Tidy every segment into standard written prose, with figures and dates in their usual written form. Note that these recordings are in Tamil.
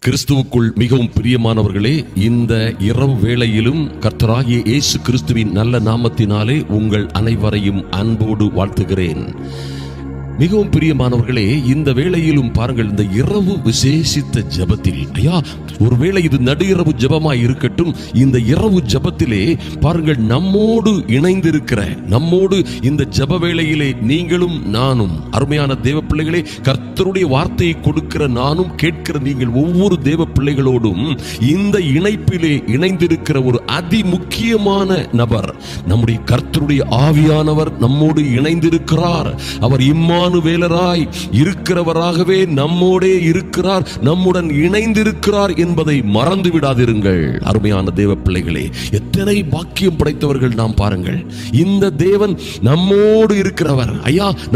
கிறிஸ்துவுக்குள் மிகவும் பிரியமானவர்களே, இந்த இரவு வேளையிலும் கர்த்தராகிய இயேசு கிறிஸ்துவின் நல்ல நாமத்தினாலே உங்கள் அனைவரையும் அன்போடு வாழ்த்துகிறேன். மிகவும் பிரியமானவர்களே, இந்த வேளையிலும் பாருங்கள், இந்த இரவு விசேஷித்த ஜெபத்தில், ஒருவேளை இது நடு இரவு ஜெபமாய் இருக்கட்டும், இந்த இரவு ஜெபத்திலே பாருங்கள், நம்மோடு இணைந்திருக்கிற, நம்மோடு இந்த ஜெப வேளையிலே நீங்களும் நானும், அருமையான தேவ பிள்ளைகளே, கர்த்தருடைய வார்த்தையை கொடுக்கிற நானும் கேட்கிற நீங்கள் ஒவ்வொரு தேவ பிள்ளைகளோடும் இந்த இணைப்பிலே இணைந்திருக்கிற ஒரு அதிமுக்கியமான நபர், நம்முடைய கர்த்தருடைய ஆவியானவர் நம்மோடு இணைந்திருக்கிறார். அவர் வேலராய் இருக்கிறவராகவே நம்மோடே இருக்கிறார், நம்முடன் இணைந்திருக்கிறார் என்பதை மறந்து விடாதிருங்கள். அருமையான தேவ பிள்ளைகளே, எத்தனை பாக்கியம் படைத்தவர்கள் நாம் பாருங்கள். இந்த தேவன் நம்மோடு இருக்கிறவர்,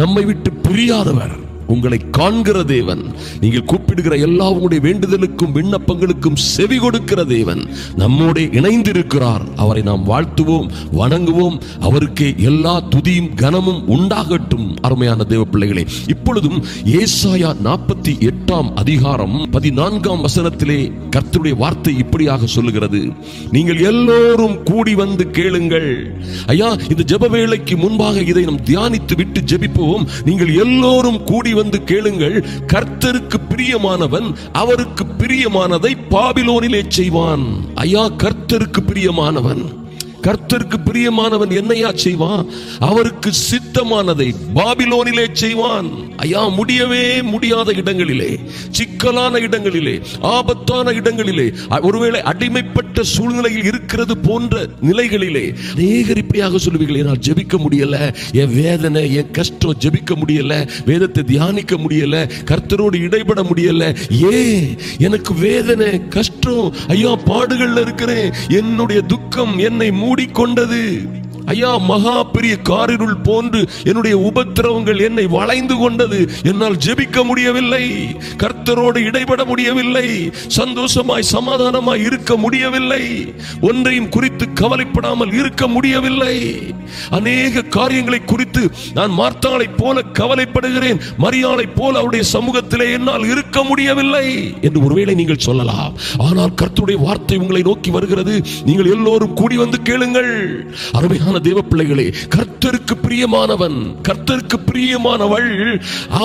நம்மை விட்டு பிரியாதவர், உங்களை காண்கிற தேவன், நீங்கள் கூப்பிடுகிற எல்லா உங்களுடைய வேண்டுதலுக்கும் விண்ணப்பங்களுக்கும் செவி கொடுக்கிற தேவன் நம்மோடு இணைந்திருக்கிறார். அவரை நாம் வாழ்த்துவோம், வணங்குவோம். அவருக்கே எல்லா துதியும் கனமும் உண்டாகட்டும். அருமையான தேவ பிள்ளைகளே, இப்பொழுதும் ஏசாயா 48 அதிகாரம் 14 வசனத்திலே கர்த்தருடைய வார்த்தை இப்படியாக சொல்லுகிறது: நீங்கள் எல்லோரும் கூடி வந்து கேளுங்கள். இந்த ஜெப வேளைக்கு முன்பாக இதை நாம் தியானித்து விட்டு ஜெபிப்போம். நீங்கள் எல்லோரும் கூடி வந்து கேளுங்கள். கர்த்தருக்கு பிரியமானவன் அவருக்கு பிரியமானதை பாபிலோனிலே செய்வான். கர்த்தருக்கு பிரியமானவன், கர்த்தருக்கு பிரியமானவன் என்னையா செய்வான்? அவருக்கு சித்தமானதை பாபிலோனிலே செய்வான். முடியவே முடியாத இடங்களிலே, சிக்கலான இடங்களிலே, ஆபத்தான இடங்களிலே, ஒருவேளை அடிமைப்பட்ட சூழ்நிலையில் இருக்கிறது போன்ற நிலைகளிலே அநேகர் இப்படியாக சொல்லுவீர்கள்: என்னால் ஜெபிக்க முடியல, என் வேதனை, என் கஷ்டம், ஜெபிக்க முடியல, வேதத்தை தியானிக்க முடியல, கர்த்தரோடு இடைபட முடியல. எனக்கு வேதனை, கஷ்டம், பாடுகள்ல இருக்கிறேன், என்னுடைய துக்கம் என்னை மூடிக்கொண்டது. மகா பெரிய காரிருள் போன்று என்னுடைய உபத்திரவங்கள் என்னை வளைந்து கொண்டது. என்னால் ஜெபிக்க முடியவில்லை, கர்த்தரோடு இடைபட முடியவில்லை, சந்தோஷமாய் சமாதானமாய் இருக்க முடியவில்லை, ஒன்றையும் குறித்து கவலைப்படாமல் இருக்க முடியவில்லை. அநேக காரியங்களை குறித்து நான் மார்த்தாளை போல கவலைப்படுகிறேன், மரியாளை போல அவருடைய சமூகத்திலே என்னால் இருக்க முடியவில்லை என்று ஒருவேளை நீங்கள் சொல்லலாம். ஆனால் கர்த்தருடைய வார்த்தை உங்களை நோக்கி வருகிறது: நீங்கள் எல்லோரும் கூடி வந்து கேளுங்கள். அருமையான தேவ பிள்ளைகளே, கர்த்தருக்கு பிரியமானவன், கர்த்தருக்கு பிரியமானவள்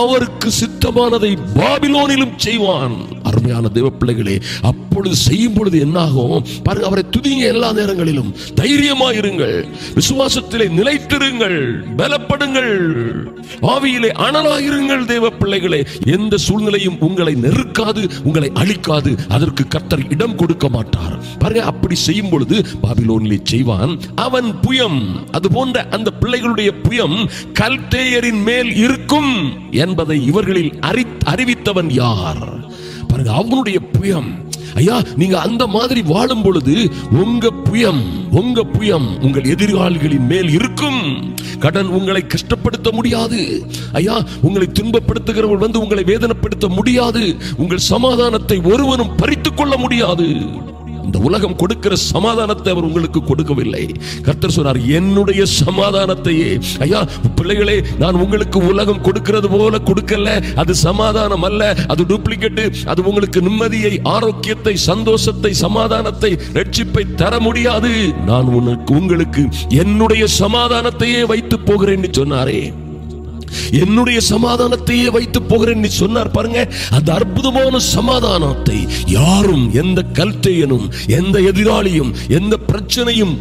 அவருக்கு சித்தமானதை பாபிலோனிலும் செய்வான். அருமையான தேவ பிள்ளைகளே, அப்பொழுது செய்யும் பொழுது என்னாகும் பாருங்க. அவரை துதிங்க, எல்லா நேரங்களிலும் தைரியமாயிருங்கள், விசுவாசத்திலே நிலைத்திருங்கள், பலப்படுங்கள், ஆவியிலே அனலாயிருங்கள். தேவ பிள்ளைகளே, எந்த சூழ்நிலையும் உங்களை நெருக்காது, உங்களை அழிக்காது. அதற்கு கர்த்தர் இடம் கொடுக்க மாட்டார். பாருங்க, அப்படி செய்யும் பொழுது பாபிலோனிலே செய்வான். அவன் புயம், அது போன்ற அந்த பிள்ளைகளுடைய புயம் கல்தேயரின் மேல் இருக்கும் என்பதை இவர்களில் அறிவித்தவன் யார்? பாருங்க, அவனுடைய புயம். நீங்க அந்த மாதிரி வாழும் பொழுது உங்க புயம் உங்கள் எதிராளிகளின் மேல் இருக்கும். கடன் உங்களை கஷ்டப்படுத்த முடியாது. உங்களை துன்பப்படுத்துகிறவர்கள் வந்து உங்களை வேதனைப்படுத்த முடியாது. உங்கள் சமாதானத்தை ஒருவனும் பறித்துக் கொள்ள முடியாது. இந்த உலகம் கொடுக்கிற சமாதானத்தை அவர் உங்களுக்கு கொடுக்கவில்லை. கர்த்தர் சொன்னார்: என்னுடைய சமாதானத்தையே. பிள்ளைகளே, நான் உங்களுக்கு உலகம் கொடுக்கிறது போல கொடுக்கல. அது சமாதானம் அல்ல, அது டூப்ளிகேட். அது உங்களுக்கு நிம்மதியை, ஆரோக்கியத்தை, சந்தோஷத்தை, சமாதானத்தை, ரட்சிப்பை தர முடியாது. நான் உங்களுக்கு என்னுடைய சமாதானத்தையே வைத்து போகிறேன் சொன்னாரே. என்னுடைய சமாதானத்தையே வைத்து போகிறேன் சொன்னார். பாருங்க, அந்த அற்புதமான சமாதானத்தை யாரும், எந்த கல்தேயனும், எந்த எதிராளியும், எந்த பிரச்சனையும்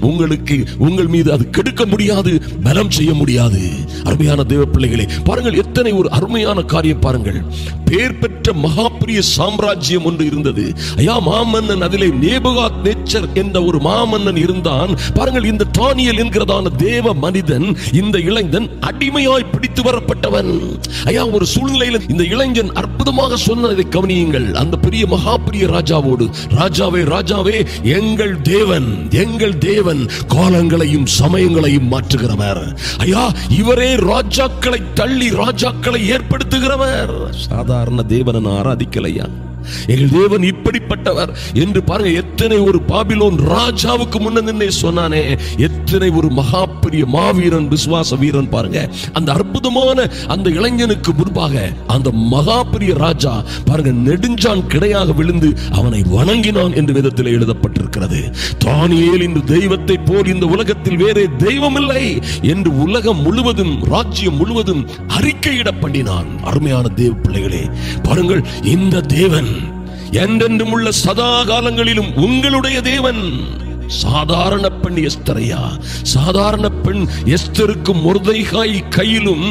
உங்கள் மீது அது கெடுக்க முடியாது, பலம் செய்ய முடியாது. அருமையான தேவ பிள்ளைகளே, பாருங்கள், எத்தனை ஒரு அருமையான காரியம் பாருங்கள். பேர் பெற்ற மகாபிரிய சாம்ராஜ்யம் ஒன்று இருந்தது. மாமன்னன், அதிலே நேபுகாத்நேச்சர் என்ற ஒரு மாமன்னன் இருந்தான். பாருங்கள், இந்த தானியேல் என்கிறதான தேவ மனிதன், இந்த இளைஞன் அடிமையாய் பிடித்து வரப்பட்டவன். ஒரு சூழ்நிலையில் இந்த இளைஞன் அற்புதமாக சொன்னதை கவனியுங்கள். அந்த பெரிய மகாபிரிய ராஜாவோடு, ராஜாவே, ராஜாவே, எங்கள் தேவன் காலங்களையும் சமயங்களையும் மாற்றுகிறவர். இவரே ராஜாக்களை தள்ளி ராஜாக்களை ஏற்படுத்துகிறவர். சாதாரண தேவனை ஆராதிக்கலையா? எங்கள் தேவன் இப்படிப்பட்டவர் என்று பாருங்க. எத்தனை ஒரு பாபிலோன் ராஜாவுக்கு முன்னே சொன்னானே, எத்தனை ஒரு மகா பெரிய மாவீரன், விசுவாச வீரன் பாருங்க. அந்த அற்புதமான அந்த இளைஞனுக்கு முன்பாக அந்த மகா பெரிய ராஜா பாருங்க நெடுஞ்சான் கிடையாக விழுந்து அவனை வணங்கினான் என்று வேதத்தில் எழுதப்பட்டிருக்கிறது. தானியேல் இந்த தெய்வத்தை போல் இந்த உலகத்தில் வேறே தெய்வம் இல்லை என்று உலகம் முழுவதும், ராஜ்யம் முழுவதும் அறிக்கையிட பண்ணினான். அருமையான தேவ பிள்ளைகளே, பாருங்கள், இந்த தேவன் என்றென்றும் உள்ள சதா காலங்களிலும் உங்களுடைய தேவன். சாதாரண பெண் எஸ்தரையா, சாதாரண பெண் எஸ்தருக்கு மொர்தெகாய் கையிலும்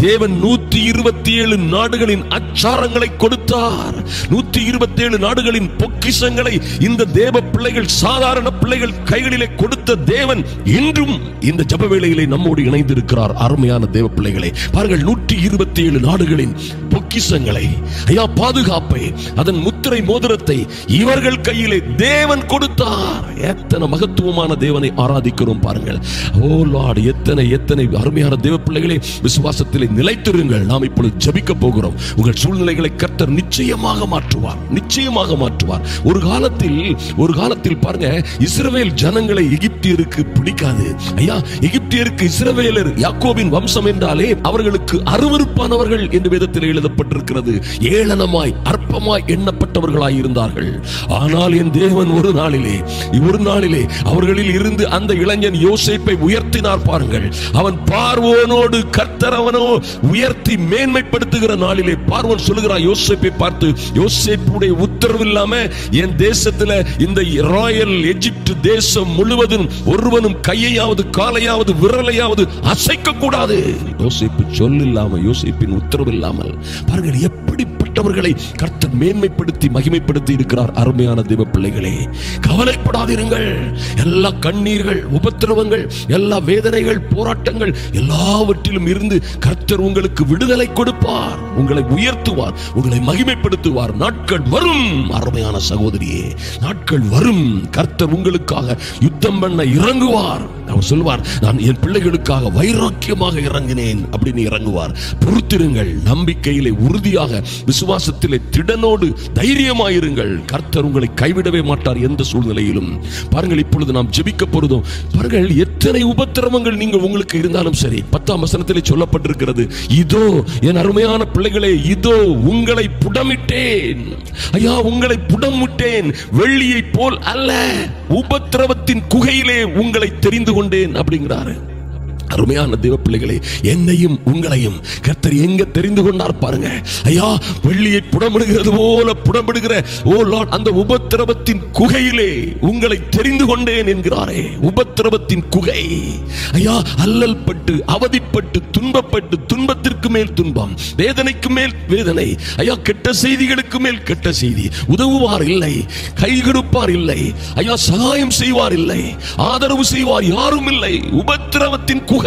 தேவன் 127 நாடுகளின் அச்சாரங்களை கொடுத்தார். 127 நாடுகளின் பொக்கிஷங்களை இந்த தேவ பிள்ளைகள், சாதாரண பிள்ளைகள் கைகளிலே கொடுத்த தேவன் இன்றும் இந்த ஜப வேளையிலே நம்மோடு இணைந்திருக்கிறார். அருமையான தேவ பிள்ளைகளை பாருங்கள், 127 நாடுகளின் பொக்கிஷங்களை, ஐயா பாதுகாப்பை, அதன் முத்திரை மோதிரத்தை இவர்கள் கையிலே தேவன் கொடுத்தார். எத்தனை மகத்துவமான தேவனை ஆராதிக்கிறோம் பாருங்கள். ஓ லார்ட், எத்தனை எத்தனை அருமையான தேவ பிள்ளைகளே, விசுவாசத்திலே நிலைத்திருங்கள். நாம் இப்பொழுது ஜெபிக்க போகிறோம். உங்கள் சூழ்நிலைகளை கர்த்தர் நிச்சயமாக மாற்றுவார், நிச்சயமாக மாற்றுவார். ஒரு காலத்தில் பாருங்க, இஸ்ரவேல் ஜனங்களை எகிப்தியருக்கு பிடிக்காது. ஐயா, எகிப்தியருக்கு இஸ்ரவேலர், யாக்கோபின் வம்சம் என்றாலே அவர்களுக்கு அருவருப்பானவர்கள் என்று வேதத்தில் எழுதப்பட்டிருக்கிறது. ஏளனமாய் அற்பமாய் எண்ணப்பட்டவர்களாய் இருந்தார்கள். ஆனால் என் தேவன் ஒரு நாளிலே அவர்களில் இருந்து அந்த இளைஞன் யோசேப்பை உயர்த்தினார் பாருங்கள். அவன் பார்வோனோடு கர்த்தர் அவனோ உயர்த்தி மேன்மைப்படுத்துகிற நாளிலே பார்வோன் சொல்லுகிறான் யோசேப்பை பார்த்து, யோசேப்புடைய உத்தரவு இல்லாம என் தேசத்துல, இந்த ராயல் எகிப்து தேசம் முழுவதும் ஒருவனும் கையையாவது காலையாவது விரலையாவது அசைக்க கூடாது. யோசேப்பு சொல்லில்லாம, யோசேப்பின் உத்தரவு இல்லாமல் பாருங்கள் எப்படிப்பட்டவர்களை கர்த்தர் மேன்மைப்படுத்தி மகிமைப்படுத்தி இருக்கிறார். அருமையான தேவ பிள்ளைகளே, கவலைப்படாதிருங்கள். எல்லா கண்ணீர்கள், உபத்திரவங்கள், எல்லா வேதனைகள், போராட்டங்கள் எல்லாவற்றிலும் இருந்து கர்த்தர் உங்களுக்கு விடுதலை கொடுப்பார், உங்களை உயர்த்துவார், உங்களை மகிமைப்படுத்துவார். நாட்கள் வரும் அருமையான சகோதரியே, நாட்கள் வரும். கர்த்தர் உங்களுக்காக யுத்தம் பண்ண இறங்குவார். அவர் சொல்வார், நான் என் பிள்ளைகளுக்காக வைராக்கியமாக இறங்கினேன் அப்படின்னு இறங்குவார். பொறுத்திருங்கள், நம்பிக்கையிலே உறுதியாக, விசுவாசத்திலே திடனோடு தைரியமாயிருங்கள். கர்த்தர் உங்களை கைவிடவே மாட்டார் எந்த சூழ்நிலையிலும். பாருங்கள், இப்பொழுது நாம் ஜெபிக்க போறதும் பாருங்கள், எத்தனை உபத்திரவங்கள் நீங்கள் உங்களுக்கு இருந்தாலும் சரி, 10ஆம் வசனத்திலே சொல்லப்பட்டிருக்கிறது, இதோ என் அருமையான பிள்ளைகளே, இதோ உங்களை புடமிட்டேன். ஐயா, உங்களை புடமிட்டேன், வெள்ளியை போல் அல்ல, உபத்திரவத்தின் குகையிலே உங்களை தெரிந்து கொண்டேன் அப்படிங்கிறாரு. அருமையான தேவ பிள்ளைகளே, என்னையும் உங்களையும் கர்த்தர் எங்க தெரிந்து கொண்டார் பாருங்க. ஐயா, வெள்ளியை புடமிடுகிறது போல புடமிடுகிற ஓ லார்ட், அந்த உபத்திரவத்தின் குகையிலே உங்களை தெரிந்து கொண்டேன் என்கிறாரே. உபத்திரவத்தின் குகை, ஐயா, அல்லல் பட்டு, அவதிப்பட்டு, துன்பப்பட்டு, துன்பத்திற்கு மேல் துன்பம், வேதனைக்கு மேல் வேதனை, ஐயா, கெட்ட செய்திகளுக்கு மேல் கெட்ட செய்தி, உதவுவார் இல்லை, கை கொடுப்பார் இல்லை, ஐயா, சகாயம் செய்வார் இல்லை, ஆதரவு செய்வார் யாரும் இல்லை. உபத்திரவத்தின் குகை,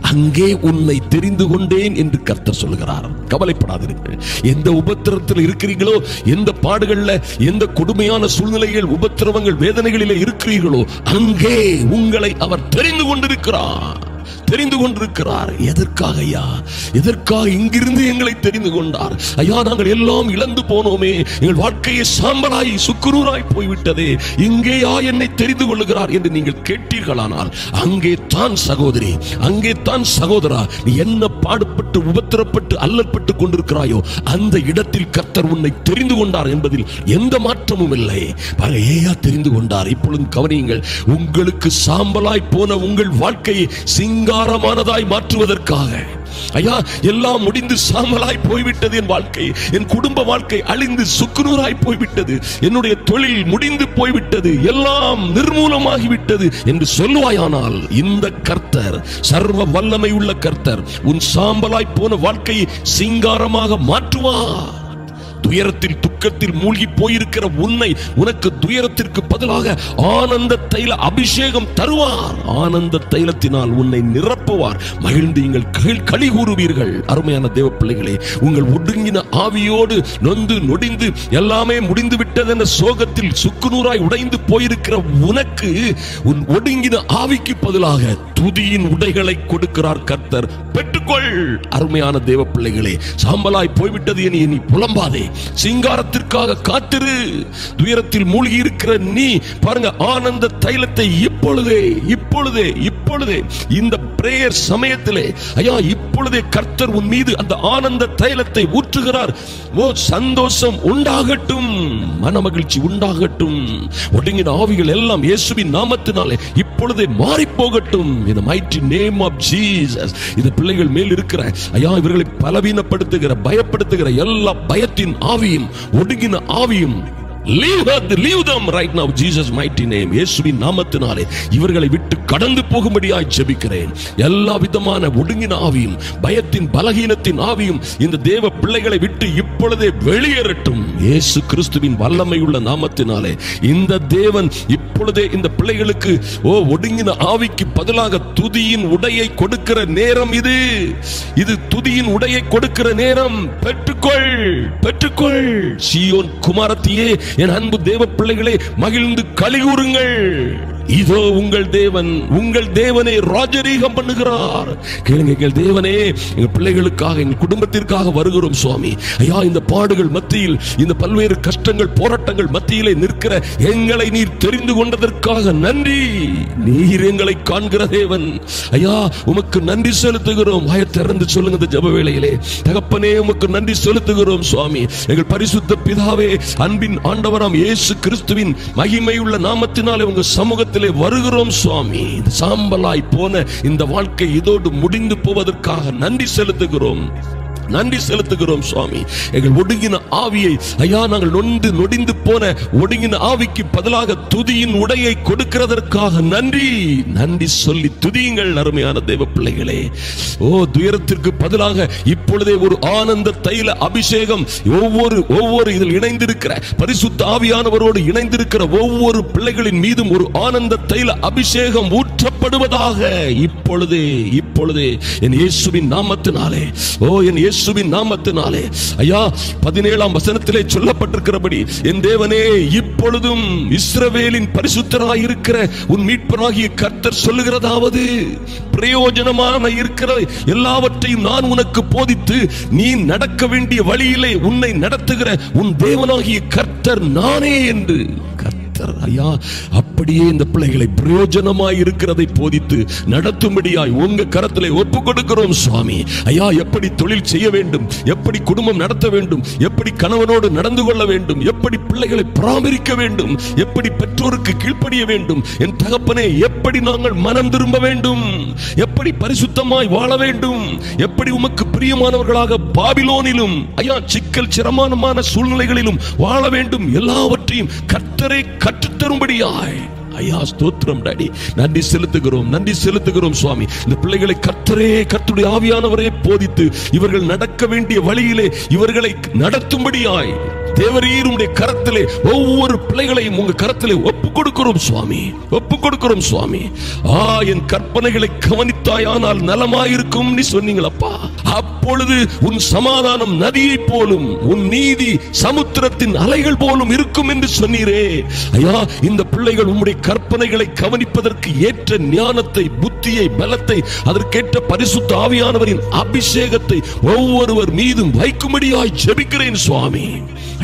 அங்கே உன்னை தெரிந்து கொண்டேன் என்று கர்த்தர் சொல்கிறார். கவலைப்படாதீர்கள். எந்த உபத்திரத்தில் இருக்கிறீர்களோ, எந்த பாடுகள்ல, எந்த கொடுமையான சூழ்நிலைகள், உபத்திரவங்கள், வேதனைகளிலே இருக்கிறீர்களோ, அங்கே உங்களை அவர் தெரிந்து கொண்டிருக்கிறார். தெரிந்து கொண்டிருக்கிறார். எதற்காக ஐயா? எதற்காக இங்கிருந்து எங்களை தெரிந்து கொண்டார்? ஐயா, நாங்கள் எல்லாம் இழந்து போனோமே, எங்கள் வாழ்க்கையை சாம்பலாய் சுக்குநூறாய் போய்விட்டதே, இங்கேயா என்னை தெரிந்து கொள்ளுகிறார் என்று நீங்கள் கேட்டீர்களானால், அங்கே தான் சகோதரி, அங்கே தான் சகோதரா, நீ என்ன பாடுபட்டு உபத்திரப்பட்டு அல்லற்பட்டு கொண்டிருக்கிறாயோ, அந்த இடத்தில் கர்த்தர் உன்னை தெரிந்து கொண்டார் என்பதில் எந்த மாற்றமும் இல்லை. பாருங்க, ஏயா தெரிந்து கொண்டார்? இப்பொழுது கவனியுங்கள். உங்களுக்கு சாம்பலாய் போன உங்கள் வாழ்க்கையை சிங்காரமானதாய் மாற்றுவதற்காக. ஐயா, எல்லாம் முடிந்து சாம்பலாய் போய்விட்டது என் வாழ்க்கை, என் குடும்ப வாழ்க்கை அழிந்து சுக்குநூறாய் போய்விட்டது, என்னுடைய தொழில் முடிந்து போய்விட்டது, எல்லாம் நிர்மூலமாகிவிட்டது என்று சொல்லுவாயானால், இந்த கர்த்தர், சர்வ வல்லமை உள்ள கர்த்தர், உன் சாம்பலாய் போன வாழ்க்கையை சிங்காரமாக மாற்றுவார். துயரத்தில் துக்கத்தில் மூழ்கி போயிருக்கிற உன்னை, உனக்கு துயரத்திற்கு பதிலாக ஆனந்த தைல அபிஷேகம் தருவார். ஆனந்த தைலத்தினால் உன்னை நிரப்புவார். மகிழ்ந்து நீங்கள் களி கூறுவீர்கள். அருமையான தேவ பிள்ளைகளே, உங்கள் ஒடுங்கின ஆவியோடு நொந்து நொடிந்து எல்லாமே முடிந்து விட்டது என்ற சோகத்தில் சுக்குநூறாய் உடைந்து போயிருக்கிற உனக்கு, உன் ஒடுங்கின ஆவிக்கு பதிலாக துதியின் உடைகளை கொடுக்கிறார் கர்த்தர். பெற்றுக்கொள். அருமையான தேவ பிள்ளைகளே, சாம்பலாய் போய்விட்டது என நீ புலம்பாதே. சிங்காரத்திற்காக காத்திரு. துயரத்தில் மூழ்கி இருக்கிற நீ பாருங்க, ஆனந்த தைலத்தை இப்பொழுதே இப்பொழுதே இப்பொழுதே இந்த பிரேயர் சமயத்திலே ஐயா இப்பொழுதே கர்த்தர் உன் மீது அந்த ஆனந்த தைலத்தை ஊற்றுகிறார். ஓ சந்தோஷம் உண்டாகட்டும், மனமகிழ்ச்சி உண்டாகட்டும். ஒடுங்கின ஆவிகள் எல்லாம் இயேசுவின் நாமத்தினாலே இப்பொழுதே மாறி போகட்டும். in the mighty name of Jesus. இந்த பிள்ளைகள் மேல் இருக்கிற ஐயா இவர்களை பலவீனப்படுத்துகிற பயப்படுத்துகிற எல்லா பயத்தின் ஆவியும் ஒடுங்கின ஆவியும் leave them right now, Jesus mighty name. இயேசுவின் நாமத்தினாலே இவர்களை விட்டு கடந்து போகும்படியாய் ஜெபிக்கிறேன். எல்லா விதமான ஒடுங்கின ஆவியும் பயத்தின் பலகீனத்தின் ஆவியும் இந்த தேவ பிள்ளைகளை விட்டு இப்பொழுதே வெளியேறட்டும். இயேசு கிறிஸ்துவின் வல்லமையுள்ள நாமத்தினாலே இந்த தேவன் இப்பொழுதே இந்த பிள்ளைகளுக்கு ஒடுங்கின ஆவிக்கு பதிலாக துதியின் உடையை கொடுக்கிற நேரம் இது. இது துதியின் உடையை கொடுக்கிற நேரம். பெற்றுக்கொள், பெற்றுக்கொள். சீயோன் குமாரத்தியே, என் அன்பு தேவ பிள்ளைகளே, மகிழ்ந்து களிகூருங்கள். இதோ உங்கள் தேவன், உங்கள் தேவனே ராஜரீகம் பண்ணுகிறார். கேளுங்க, எங்கள் தேவனே எங்கள் பிள்ளைகளுக்காக எங்கள் குடும்பத்திற்காக வருகிறோம் சுவாமி. ஐயா இந்த பாடுகள் மத்தியில், இந்த பல்வேறு கஷ்டங்கள் போராட்டங்கள் மத்தியிலே நிற்கிற எங்களை நீர் தெரிந்து கொண்டதற்காக நன்றி. நீர் எங்களை காண்கிற தேவன். ஐயா உமக்கு நன்றி செலுத்துகிறோம். திறந்து சொல்லுங்க இந்த ஜெப வேளையிலே. தகப்பனே உமக்கு நன்றி செலுத்துகிறோம் சுவாமி. எங்கள் பரிசுத்த பிதாவே, அன்பின் ஆண்டவராம் இயேசு கிறிஸ்துவின் மகிமையுள்ள நாமத்தினாலே உங்க சமூகத்தில் வருகிறோம் சுவாமி. சாம்பலாய் போன இந்த வாழ்க்கை இதோடு முடிந்து போவதற்காக நன்றி செலுத்துகிறோம். நன்றி செலுத்துகிறோம் சுவாமி. எங்கள் ஒடுங்கின ஆவியை ஐயா நாங்கள் நொடிந்து போன ஒடுங்கின ஆவிக்கு பதிலாக துதியின் உடையை கொடுக்கிறதற்காக நன்றி. நன்றி சொல்லி துதியுங்கள் அருமையான தேவ பிள்ளைகளே. துயரத்திற்கு பதிலாக இப்பொழுதே ஒரு ஆனந்த தைல அபிஷேகம் ஒவ்வொரு இதில் இணைந்திருக்கிற பரிசுத்த ஆவியானவரோடு இணைந்திருக்கிற ஒவ்வொரு பிள்ளைகளின் மீதும் ஒரு ஆனந்த தைல அபிஷேகம் ஊற்றப்படுவதாக இப்பொழுதே இப்பொழுதே என் இயேசுவின் நாமத்தினாலே. என் இயேசுவின் நாமத்தினாலே. ஐயா 17ஆம் வசனத்திலே சொல்லப்பட்டிருக்கிறபடி, என் தேவனே இப்பொழுதும் இஸ்ரவேலின் பரிசுத்தராய் இருக்கிற உன் மீட்பராகிய கர்த்தர் சொல்லுகிறதாவது, பிரயோஜனமான இருக்கிற எல்லாவற்றையும் நான் உனக்கு போதித்து நீ நடக்க வேண்டிய வழியிலே உன்னை நடத்துகிற உன் தேவனாகிய கர்த்தர் நானே என்று. ஐயா அப்படியே இந்த பிள்ளைகளை பிரயோஜனமாய் இருக்கிறதை போதித்து நடத்தும்படியாய் உங்க கரத்திலே ஒப்பு கொடுக்கிறோம் சுவாமி. ஐயா எப்படி தொழில் செய்ய வேண்டும், எப்படி குடும்பம் நடத்த வேண்டும், எப்படி கணவனோடு நடந்து கொள்ள வேண்டும், எப்படி பிள்ளைகளை பராமரிக்க வேண்டும், எப்படி பெற்றோருக்கு கீழ்ப்படிய வேண்டும், என் தகப்பனே எப்படி நாங்கள் மனம் திரும்ப வேண்டும், எப்படி பரிசுத்தமாய் வாழ வேண்டும், எப்படி உமக்கு பிரியமானவர்களாக பாபிலோனிலும் ஐயா சிக்கல் சிரமமான சூழ்நிலைகளிலும் வாழ வேண்டும், எல்லாவற்றையும் கர்த்தரே கற்றுத்தரும்படியாய் ஐயா ஸ்தோத்திரம் டாடி. நன்றி செலுத்துகிறோம், நன்றி செலுத்துகிறோம் சுவாமி. இந்த பிள்ளைகளை கர்த்தருடைய ஆவியானவரே போதித்து இவர்கள் நடக்க வேண்டிய வழியிலே இவர்களை நடத்தும்படியாய் தேவரீர் உம்முடைய கரத்திலே ஒவ்வொரு பிள்ளைகளையும் உங்க கரத்திலே ஒப்பு கொடுக்கிறோம் சுவாமி, ஒப்பு கொடுக்கிறோம் சுவாமி. என் கற்பனைகளை கவனித்தாயானால் நலமாயிருக்கும் நீ சொன்னீங்களப்பா. அப்பொழுது உன் சமாதானம் நதியை போலும், உன் நீதி சமுத்திரத்தின் அலைகள் போலும் இருக்கும் என்று சொன்னீரே. ஐயா இந்த பிள்ளைகள் உம்முடைய கற்பனைகளை கவனிப்பதற்கு ஏற்ற ஞானத்தை, புத்தியை, பலத்தை, அதற்கேற்ற பரிசுத்த ஆவியானவரின் அபிஷேகத்தை ஒவ்வொருவர் மீதும் வைக்கும்படியாய் ஜெபிக்கிறேன் சுவாமி.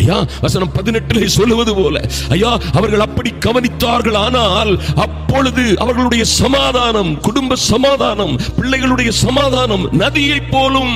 ஐயா வசனம் 18 சொல்லுவது போல ஐயா அவர்கள் அப்படி கவனித்தார்கள், ஆனால் அப்பொழுது அவர்களுடைய சமாதானம், குடும்ப சமாதானம், பிள்ளைகளுடைய சமாதானம் நதியை போலும்,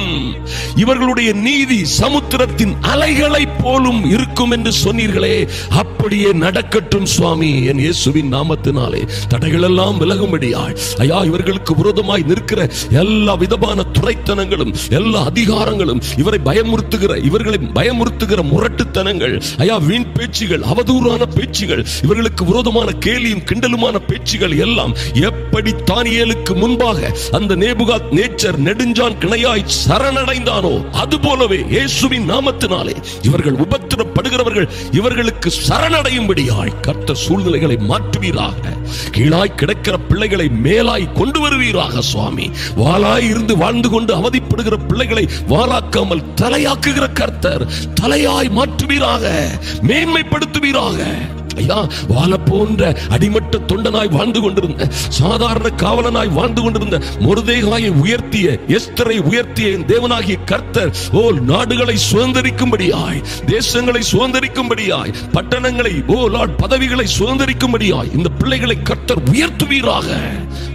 இவர்களுடைய நீதி சமுத்திரத்தின் அலைகளை போலும் இருக்கும் என்று சொன்னீர்களே. அப்படியே நடக்கட்டும் சுவாமி என் இயேசுவின் நாமத்தினாலே. தடைகள் எல்லாம் விலகும்படியாய் ஐயா இவர்களுக்கு விரோதமாய் நிற்கிற எல்லா விதமான துரைத்தனங்களும் எல்லா அதிகாரங்களும் இவர்களை பயமுறுத்துகிற முரட்டுத்தனங்கள் ஐயா வீண் பேச்சுகள், அவதூறான பேச்சுகள், இவர்களுக்கு விரோதமான கேலியும் கிண்டலுமான பேச்சுகள் எல்லாம் எப்படி தானியேலுக்கு முன்பாக அந்த நேபுகாத் நேச்சர் நெடுஞ்சான் கிணையாய் சரணடைந்தானோ அதுபோலவே இயேசுவின் நாமத்தினாலே இவர்கள் உபத்திரப்படுகிறவர்கள் இவர்களுக்கு சரணடையும்படியாய் கர்த்தர் சூழ்நிலைகளை மாற்றுவீராக. கீழாய் கிடக்கிற பிள்ளைகளை மேலாய் கொண்டு வருவீராக சுவாமி. வாளாய் இருந்து வாழ்ந்து கொண்டு அவதிப்படுகிற பிள்ளைகளை வாளாக்காமல் தலையாக்குகிற கர்த்தர் தலையாய் மாற்றுவீராக, மேன்மைப்படுத்துவீராக. ஐயா, வாழ போன்ற அடிமட்ட தொண்டனாய் வாழ்ந்து கொண்டிருந்த, சாதாரண காவலனாய் வாழ்ந்து கொண்டிருந்த மொர்தெகாயை உயர்த்திய, எஸ்தரை உயர்த்திய என் தேவனாகிய கர்த்தர் நாடுகளை சுதந்திரிக்கும்படியாய், தேசங்களை சுதந்திரிக்கும்படியாய், பட்டணங்களை பதவிகளை சுதந்திரிக்கும்படியாய் இந்த பிள்ளைகளை கர்த்தர் உயர்த்துவீராக,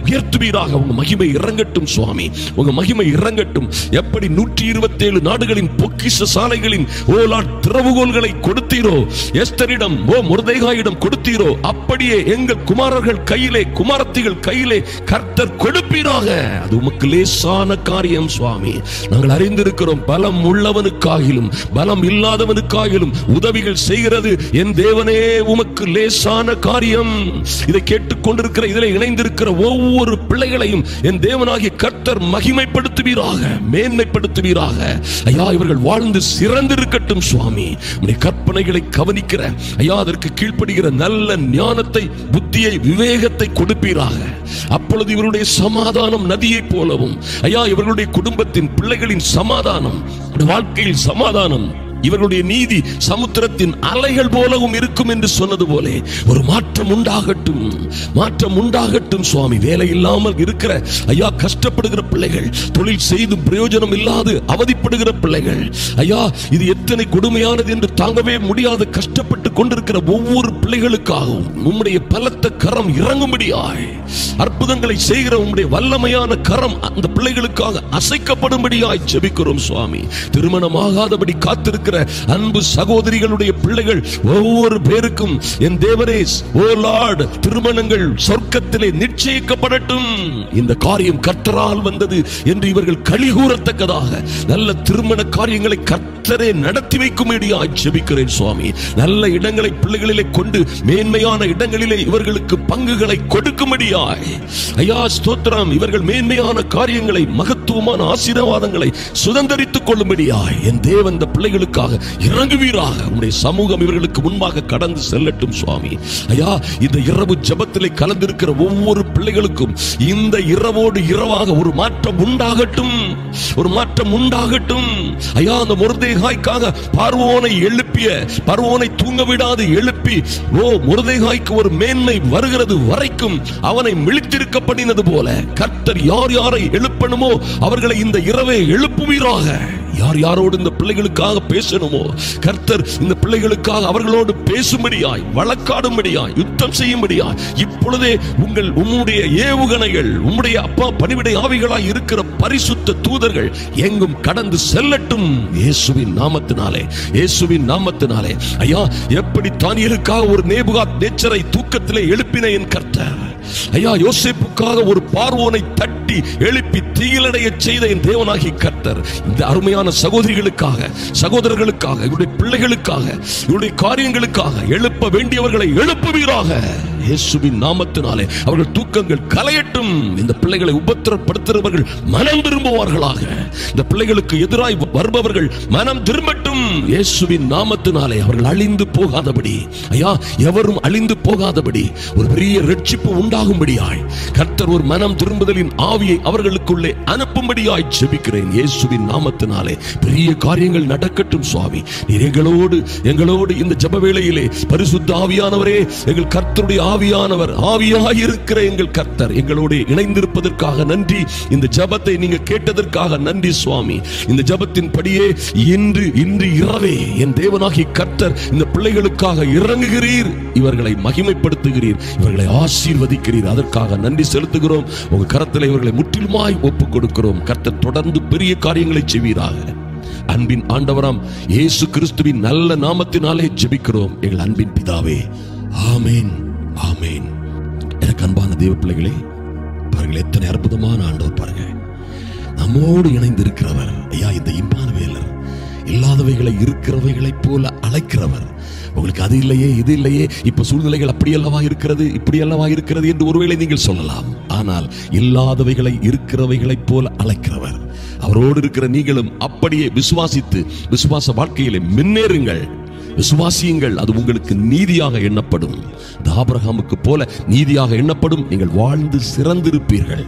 உயர்த்துவீராக. உங்க மகிமை இறங்கட்டும் சுவாமி, உங்க மகிமை இறங்கட்டும். எப்படி 127 நாடுகளின் பொக்கிஷ சாலைகளின் திறவுகோல்களை கொடுத்தீரோ, எஸ்தரிடம் மொர்தெகாயிடம் கொடுத்தீரோ, அப்படியே எங்கள் குமாரர்கள் கையிலே, குமாரத்திகள் கையிலே கர்த்தர் கொடுப்பீராக. அது உமக்கு லேசான காரியம் சுவாமி. நாங்கள் அறிந்திருக்கிறோம், பலம் உள்ளவனுக்காகிலும் பலம் இல்லாதவனுக்காகிலும் உதவிகள் செய்கிறது என் தேவனே உமக்கு லேசான காரியம். இதை கேட்டுக்கொண்டிருக்கிற, இதில் இணைந்திருக்கிற ஒவ்வொரு பிள்ளைகளையும் என் தேவனாகிய கர்த்தர் மகிமைப்படுத்துவீராக, மேன்மைப்படுத்துவீராக. ஐயா, இவர்கள் வாழ்ந்து சிறந்திருக்கட்டும் சுவாமி. உம்முடைய கற்பனைகளை கவனிக்கிற, ஐயா, அதற்கு கீழ்ப்படுகிற நல்ல ஞானத்தை, புத்தியை, விவேகத்தை கொடுப்பீராக. அப்பொழுது இவருடைய சமாதானம் நதியை போலவும், ஐயா, இவர்களுடைய குடும்பத்தின் பிள்ளைகளின் சமாதானம், வாழ்க்கையில் சமாதானம், இவர்களுடைய நீதி சமுத்திரத்தின் அலைகள் போலவும் இருக்கும் என்று சொன்னது போல ஒரு மாற்றம் உண்டாகட்டும், மாற்றம் உண்டாகட்டும் சுவாமி. வேலை இல்லாமல் இருக்கிற, ஐயா, கஷ்டப்படுகிற பிள்ளைகள், தொழில் செய்து பிரயோஜனம் இல்லாது அவதிப்படுகிற பிள்ளைகள், ஐயா, இது எத்தனை கொடுமையானது என்று தாங்கவே முடியாது கஷ்டப்பட்டு கொண்டிருக்கிற ஒவ்வொரு பிள்ளைகளுக்காகவும் உம்முடைய பலத்த கரம் இறங்கும்படியாய், அற்புதங்களை செய்கிற உம்முடைய வல்லமையான கரம் அந்த பிள்ளைகளுக்காக அசைக்கப்படும்படியாய் ஜெபிக்கிறோம் சுவாமி. திருமணமாகாதபடி காத்திருக்கிற அன்பு சகோதரிகளுடைய பிள்ளைகள் ஒவ்வொரு பேருக்கும் என் தேவனே, ஓ லார்ட், திருமணங்கள் சொர்க்கத்திலே நிச்சயிக்கப்படட்டும். இந்த காரியம் கர்த்தரால் வந்தது என்று இவர்கள் களிகூறத்தக்கதாக நல்ல திருமண காரியங்களை கர்த்தரே நடத்தி வைக்கும்படியாய் ஜெபிக்கிறேன் சுவாமி. நல்ல இடங்களை பிள்ளைகளிலே கொண்டு மேன்மையான இடங்களிலே இவர்களுக்கு பங்குகளை கொடுக்கும்படியாய், ஐயா, ஸ்தோத்திரம். இவர்கள் மேன்மையான காரியங்களை, மகத்துவமான ஆசீர்வாதங்களை சுதந்திரித்துக் கொள்ளும்படியாய் என் தேவன் இந்த பிள்ளைகளுக்கு இறங்குவீராக. உம்முடைய சமூகம் இவர்களுக்கு முன்பாக கடந்து செல்லட்டும் சுவாமி. ஐயா, இந்த இரவு ஜெபத்திலே கலந்திருக்கிற ஒவ்வொரு பிள்ளைகளுக்கும் இந்த இரவோடு இரவாக ஒரு மாற்றம் உண்டாகட்டும், ஒரு மாற்றம் உண்டாகட்டும். ஐயா, அந்த மொர்தெகாய்க்காக பார்வோனை எழுப்பிய, பார்வோனை தூங்க விடாது எழுப்பி, மொர்தெகாய்க்கு ஒரு மேன்மை வருகிறது வரைக்கும் அவனை மிளித்திருக்க பண்ணினது போல கர்த்தர் யார் யாரை எழுப்பணுமோ அவர்களை இந்த இரவே எழுப்புவீராக. யார் யாரோடு இந்த பிள்ளைகளுக்காக பேசணுமோ கர்த்தர் இந்த பிள்ளைகளுக்காக அவர்களோடு பேசும்படியாய், வழக்காடும்படியாய், யுத்தம் செய்யும்படியாய் இப்பொழுதே உம்முடைய ஏவுகணைகள், உம்முடைய அப்பா பணிவிடை ஆவிகளாய் இருக்கிற பரிசுத்த தூதர்கள் எங்கும் கடந்து செல்லட்டும் இயேசுவின் நாமத்தினாலே, இயேசுவின் நாமத்தினாலே. ஐயா, எப்படி தானியேலுக்காக ஒரு நேபுகாத் நேச்சரை தூக்கத்திலே எழுப்பின என் கர்த்தர், ஐயா, யோசேப்புக்காக ஒரு பார்வோனை தட்டி எழுப்பி தீயிலடைய செய்த என் தேவனாகிய கர்த்தர் இந்த அருமையான சகோதரிகளுக்காக, சகோதரர்களுக்காக, இவருடைய பிள்ளைகளுக்காக, இவருடைய காரியங்களுக்காக எழுப்ப வேண்டியவர்களை எழுப்புவீராக இயேசுவின் நாமத்தினாலே. அவர்கள் தூக்கங்கள் கலையட்டும். இந்த பிள்ளைகளை உபத்திரப்படுத்துகிறவர்கள் மனம் திரும்புவார்களாக. இந்த பிள்ளைகளுக்கு எதிராய் வருபவர்கள் மனம் திரும்பட்டும் இயேசுவின் நாமத்தினாலே. அவர்கள் அழிந்து போகாதபடி, ஐயா, எவரும் அழிந்து போகாதபடி ஒரு பெரிய ரட்சிப்பு உண்டாகும்படியாய் கர்த்தர் ஒரு மனம் திரும்புதலின் ஆவியை அவர்களுக்குள்ளே அனுப்பும்படியாய் ஜெபிக்கிறேன் இயேசுவின் நாமத்தினாலே. பெரிய காரியங்கள் நடக்கட்டும் சுவாமி. நீர் எங்களோடு இந்த ஜெப வேளையிலே பரிசுத்த ஆவியானவரே, எங்கள் கர்த்தருடைய ஆவியானவர், ஆவியாயிருக்கிற எங்கள் கர்த்தர் எங்களோடு இணைந்திருப்பதற்காக நன்றி. இந்த ஜெபத்தை நீங்க கேட்டதற்காக நன்றி சுவாமி. இந்த ஜெபத்தின் படியே இன்று இரவே என் தேவனாகிய கர்த்தர் இந்த பிள்ளைகளுக்காக இறங்குகிறீர், இவர்களை மகிமைப்படுத்துகிறீர், இவர்களை ஆசீர்வதிக்கிறீர். அதற்காக நன்றி செலுத்துகிறோம். உங்க கரத்தில் இவர்களை முற்றிலுமாய் ஒப்புக் கொடுக்கிறோம். கர்த்தர் தொடர்ந்து பெரிய காரியங்களை செய்வீராக. அன்பின் ஆண்டவராம் இயேசு கிறிஸ்துவின் நல்ல நாமத்தினாலே ஜெபிக்கிறோம் எங்கள் அன்பின் பிதாவே, ஆமென், ஆமென். எனக்கு அன்பான தேவ பிள்ளைகளே, பாருங்கள் எத்தனை அற்புதமான ஆண்டவர் பாருங்க. நம்மோடு இணைந்து இருக்கிறவர். ஐயா, இந்த இம்மானுவேலர் இல்லாதவைகளை இருக்கிறவைகளைப் போல அழைக்கிறவர். உங்களுக்கு அது இல்லையே, இது இல்லையே, இப்ப சூழ்நிலைகள் அப்படி அல்லவா இருக்கிறது, இப்படி அல்லவா இருக்கிறது என்று ஒருவேளை நீங்கள் சொல்லலாம். ஆனால் இல்லாதவைகளை இருக்கிறவைகளைப் போல அழைக்கிறவர். அவரோடு இருக்கிற நீங்களும் அப்படியே விசுவாசித்து விசுவாச வாழ்க்கையிலே முன்னேறுங்கள், விசுவாசியுங்கள். அது உங்களுக்கு நீதியாக எண்ணப்படும். ஆபிரகாமுக்கு போல நீதியாக எண்ணப்படும். நீங்கள் வாழ்ந்து சிறந்திருப்பீர்கள்.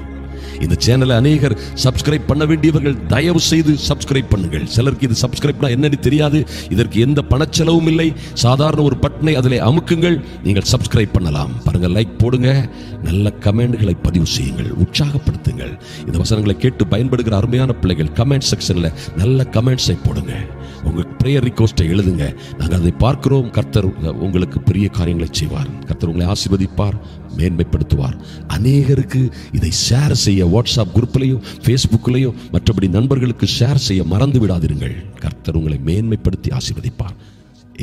இந்த சேனலை அநேகர் சப்ஸ்கிரைப் பண்ண வேண்டியவர்கள் தயவு செய்து சப்ஸ்கிரைப் பண்ணுங்கள். சிலருக்கு இது சப்ஸ்கிரைப்னா என்னன்னு தெரியாது. இதற்கு எந்த பணச்செலவும் இல்லை. சாதாரண ஒரு பட்டனை அதிலே அமுக்குங்கள், நீங்கள் சப்ஸ்கிரைப் பண்ணலாம். பாருங்க, லைக் போடுங்க, நல்ல கமெண்ட்களை பதிவு செய்யுங்கள், உற்சாகப்படுத்துங்கள். இந்த வசனங்களை கேட்டு பயன்படுகிற அருமையான பிள்ளைகள் கமெண்ட் செக்ஷன்ல நல்ல கமெண்ட்ஸை போடுங்க. உங்க பிரேயர் ரிக்வெஸ்டை எழுதுங்க. நாங்கள் அதை பார்க்கிறோம். கர்த்தர் உங்களுக்கு பெரிய காரியங்களை செய்வார். கர்த்தர் உங்களை ஆசீர்வதிப்பார், மேன்மைப்படுத்துவார். அநேகருக்கு இதை ஷேர் செய்ய வாட்ஸ்அப் குரூப்லையும் ஃபேஸ்புக்லையும் மற்றபடி நண்பர்களுக்கு ஷேர் செய்ய மறந்து விடாதிருங்கள். கர்த்தர் உங்களை மேன்மைப்படுத்தி ஆசீர்வதிப்பார்.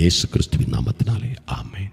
இயேசு கிறிஸ்துவின் நாமத்தினாலே ஆமென்.